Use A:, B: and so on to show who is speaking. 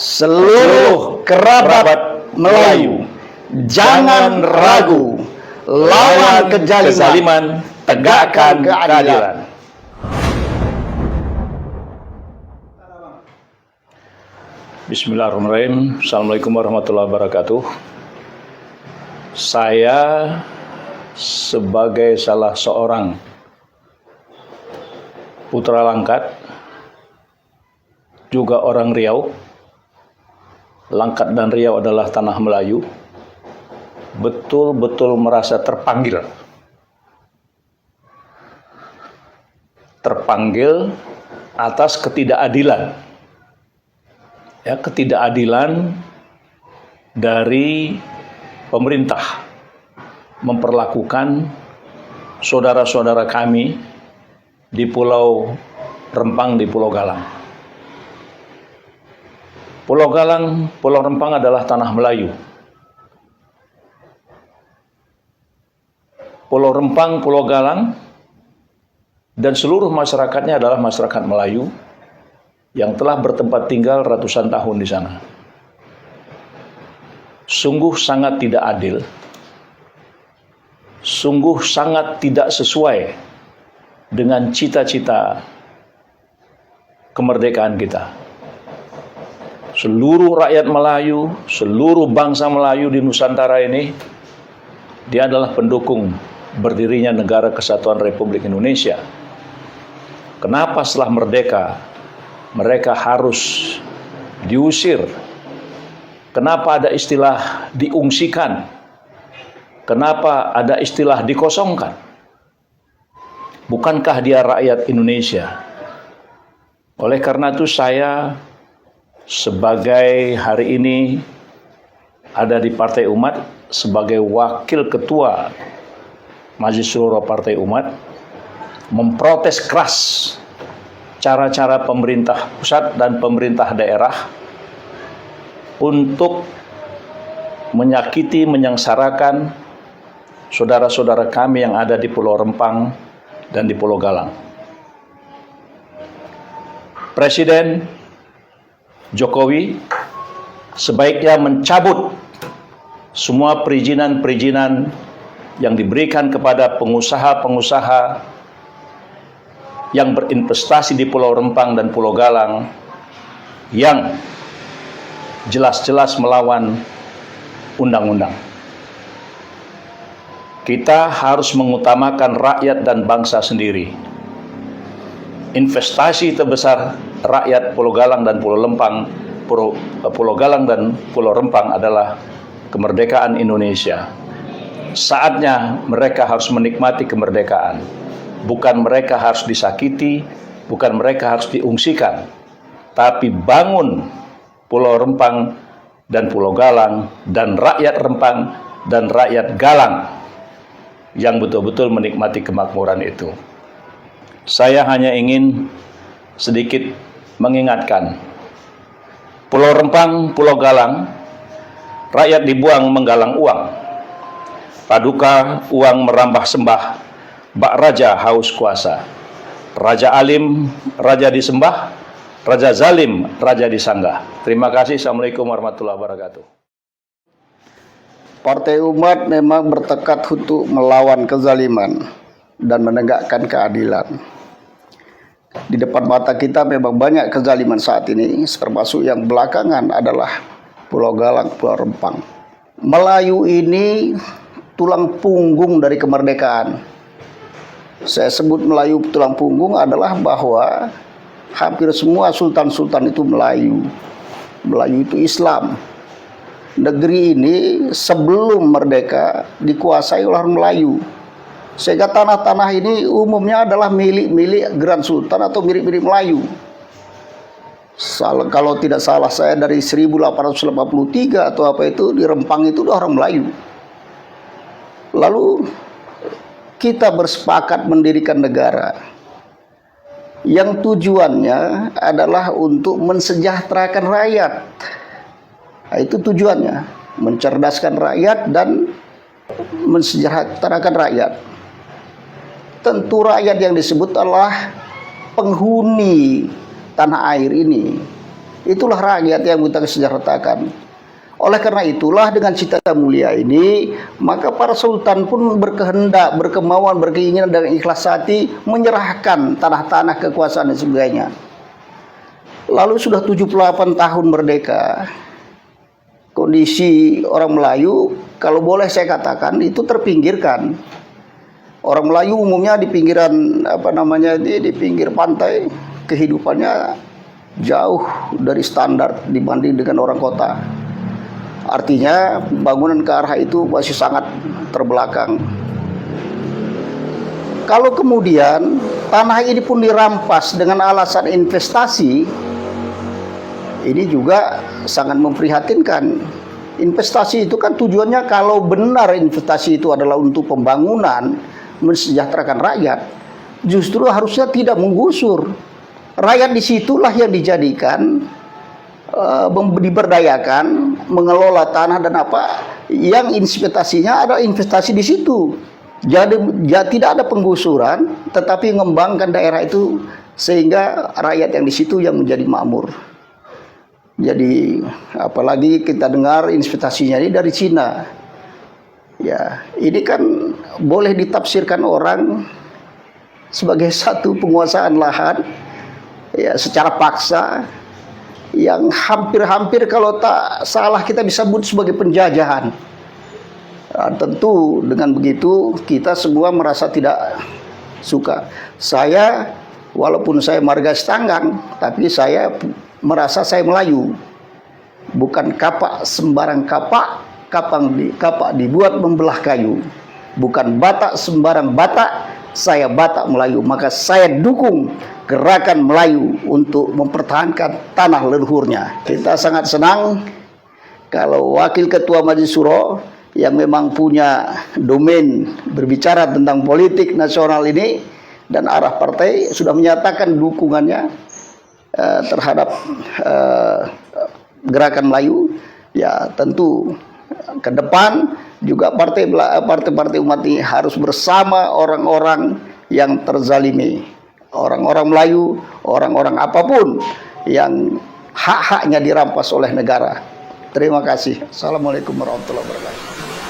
A: seluruh kerabat Melayu, jangan ragu, lawan kezaliman, tegakkan keadilan.
B: Bismillahirrahmanirrahim. Assalamualaikum warahmatullahi wabarakatuh. Saya sebagai salah seorang putra Langkat, juga orang Riau. Langkat dan Riau adalah tanah Melayu. Betul-betul merasa terpanggil atas ketidakadilan. Ya, ketidakadilan dari pemerintah memperlakukan saudara-saudara kami di Pulau Rempang, di Pulau Galang. Pulau Galang, Pulau Rempang adalah tanah Melayu. Pulau Rempang, Pulau Galang, dan seluruh masyarakatnya adalah masyarakat Melayu yang telah bertempat tinggal ratusan tahun di sana. Sungguh sangat tidak adil, sungguh sangat tidak sesuai dengan cita-cita kemerdekaan kita. Seluruh rakyat Melayu, seluruh bangsa Melayu di Nusantara ini, dia adalah pendukung berdirinya Negara Kesatuan Republik Indonesia. Kenapa setelah merdeka mereka harus diusir? Kenapa ada istilah diungsikan? Kenapa ada istilah dikosongkan? Bukankah dia rakyat Indonesia? Oleh karena itu saya sebagai hari ini ada di Partai Umat sebagai wakil ketua Majelis Syuro Partai Umat memprotes keras cara-cara pemerintah pusat dan pemerintah daerah untuk menyakiti, menyengsarakan saudara-saudara kami yang ada di Pulau Rempang dan di Pulau Galang. Presiden Jokowi sebaiknya mencabut semua perizinan-perizinan yang diberikan kepada pengusaha-pengusaha yang berinvestasi di Pulau Rempang dan Pulau Galang yang jelas-jelas melawan undang-undang. Kita harus mengutamakan rakyat dan bangsa sendiri. Investasi terbesar rakyat Pulau Galang dan Pulau Lempang, Pulau Galang dan Pulau Rempang adalah kemerdekaan Indonesia. Saatnya mereka harus menikmati kemerdekaan. Bukan mereka harus disakiti, bukan mereka harus diungsikan, tapi bangun Pulau Rempang dan Pulau Galang dan rakyat Rempang dan rakyat Galang yang betul-betul menikmati kemakmuran itu. Saya hanya ingin sedikit mengingatkan, Pulau Rempang, Pulau Galang, rakyat dibuang menggalang uang. Paduka uang merambah sembah, bak raja haus kuasa. Raja alim, raja disembah, raja zalim, raja disanggah. Terima kasih. Assalamualaikum warahmatullahi wabarakatuh.
A: Partai Umat memang bertekad untuk melawan kezaliman dan menegakkan keadilan. Di depan mata kita memang banyak kezaliman saat ini, termasuk yang belakangan adalah Pulau Galang, Pulau Rempang. Melayu ini tulang punggung dari kemerdekaan. Saya sebut Melayu tulang punggung adalah bahwa hampir semua sultan-sultan itu Melayu. Melayu itu Islam. Negeri ini sebelum merdeka dikuasai oleh orang Melayu. Sehingga tanah-tanah ini umumnya adalah milik-milik Grand Sultan atau milik-milik Melayu. Kalau tidak salah saya dari 1883 atau apa itu, di Rempang itu udah orang Melayu. Lalu kita bersepakat mendirikan negara yang tujuannya adalah untuk mensejahterakan rakyat. Nah, itu tujuannya, mencerdaskan rakyat dan mensejahterakan rakyat. Tentu rakyat yang disebut adalah penghuni tanah air ini. Itulah rakyat yang kita kesejahterakan. Oleh karena itulah dengan cita-cita mulia ini, maka para sultan pun berkehendak, berkemauan, berkeinginan dan ikhlas hati menyerahkan tanah-tanah, kekuasaan dan sebagainya. Lalu sudah 78 tahun merdeka. Kondisi orang Melayu, kalau boleh saya katakan, itu terpinggirkan. Orang Melayu umumnya di pinggiran di pinggir pantai, kehidupannya jauh dari standar dibanding dengan orang kota. Artinya bangunan ke arah itu masih sangat terbelakang. Kalau kemudian tanah ini pun dirampas dengan alasan investasi, ini juga sangat memprihatinkan. Investasi itu kan tujuannya, kalau benar investasi itu adalah untuk pembangunan, mensejahterakan rakyat, justru harusnya tidak menggusur. Rakyat disitulah yang dijadikan diberdayakan, mengelola tanah dan yang investasinya ada investasi di situ. Jadi tidak ada penggusuran, tetapi mengembangkan daerah itu sehingga rakyat yang di situ yang menjadi makmur. Jadi apalagi kita dengar investasinya ini dari Cina. Ya, ini kan boleh ditafsirkan orang sebagai satu penguasaan lahan ya secara paksa, yang hampir-hampir kalau tak salah kita bisa sebut sebagai penjajahan. Nah, tentu dengan begitu kita semua merasa tidak suka. Saya, walaupun saya marga Setanggang, tapi saya merasa saya Melayu. Bukan kapak sembarang kapak, kapak dibuat membelah kayu. Bukan Batak sembarang Batak, saya Batak Melayu. Maka saya dukung gerakan Melayu untuk mempertahankan tanah leluhurnya. Kita sangat senang kalau Wakil Ketua Majelis Syuro yang memang punya domain berbicara tentang politik nasional ini dan arah partai sudah menyatakan dukungannya terhadap gerakan Melayu. Ya tentu ke depan juga partai-partai umat ini harus bersama orang-orang yang terzalimi, orang-orang Melayu, orang-orang apapun yang hak-haknya dirampas oleh negara. Terima kasih. Assalamualaikum warahmatullahi wabarakatuh.